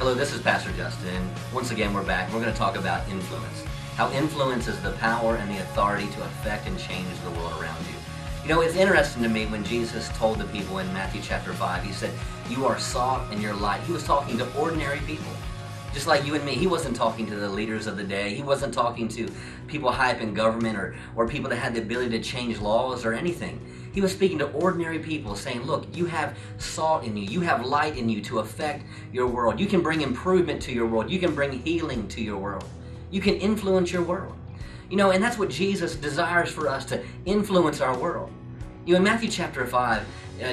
Hello, this is Pastor Justin, and once again we're back. We're going to talk about influence. How influence is the power and the authority to affect and change the world around you. You know, it's interesting to me when Jesus told the people in Matthew chapter 5, he said, "You are salt and you're light." He was talking to ordinary people, just like you and me. He wasn't talking to the leaders of the day. He wasn't talking to people high up in government or people that had the ability to change laws or anything. He was speaking to ordinary people saying, look, you have salt in you. You have light in you to affect your world. You can bring improvement to your world. You can bring healing to your world. You can influence your world. You know, and that's what Jesus desires for us, to influence our world. You know, in Matthew chapter 5,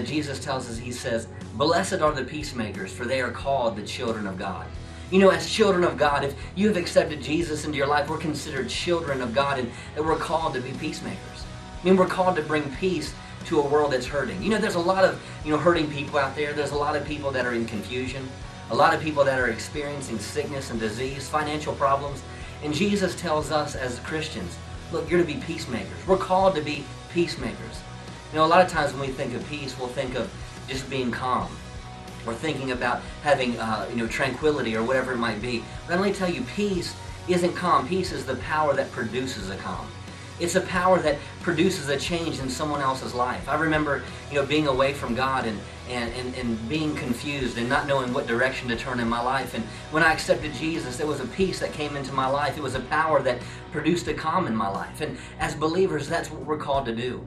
Jesus tells us, he says, "Blessed are the peacemakers, for they are called the children of God." You know, as children of God, if you have accepted Jesus into your life, we're considered children of God, and that we're called to be peacemakers. I mean, we're called to bring peace to a world that's hurting. You know, there's a lot of, hurting people out there. There's a lot of people that are in confusion, a lot of people that are experiencing sickness and disease, financial problems. And Jesus tells us as Christians, look, you're to be peacemakers. We're called to be peacemakers. You know, a lot of times when we think of peace, we'll think of just being calm. We're thinking about having, tranquility or whatever it might be. But let me tell you, peace isn't calm. Peace is the power that produces a calm. It's a power that produces a change in someone else's life. I remember, being away from God and being confused and not knowing what direction to turn in my life. And when I accepted Jesus, there was a peace that came into my life. It was a power that produced a calm in my life. And as believers, that's what we're called to do.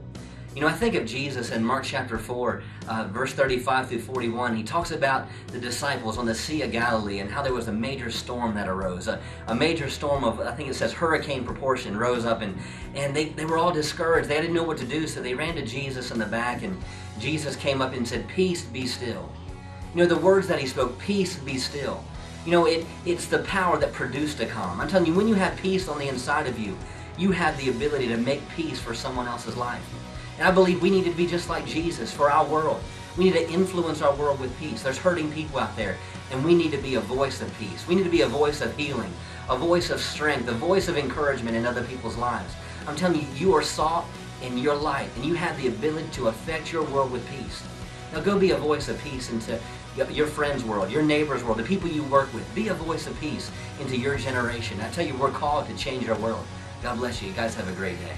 You know, I think of Jesus in Mark chapter 4, verse 35 through 41. He talks about the disciples on the Sea of Galilee and how there was a major storm that arose. A major storm of, I think it says, hurricane proportion rose up, and they were all discouraged. They didn't know what to do, so they ran to Jesus in the back, and Jesus came up and said, "Peace, be still." You know, the words that he spoke, "Peace, be still." You know, it's the power that produced a calm. I'm telling you, when you have peace on the inside of you, you have the ability to make peace for someone else's life. And I believe we need to be just like Jesus for our world. We need to influence our world with peace. There's hurting people out there, and we need to be a voice of peace. We need to be a voice of healing, a voice of strength, a voice of encouragement in other people's lives. I'm telling you, you are salt and you're light, and you have the ability to affect your world with peace. Now go be a voice of peace into your friend's world, your neighbor's world, the people you work with. Be a voice of peace into your generation. I tell you, we're called to change our world. God bless you. You guys have a great day.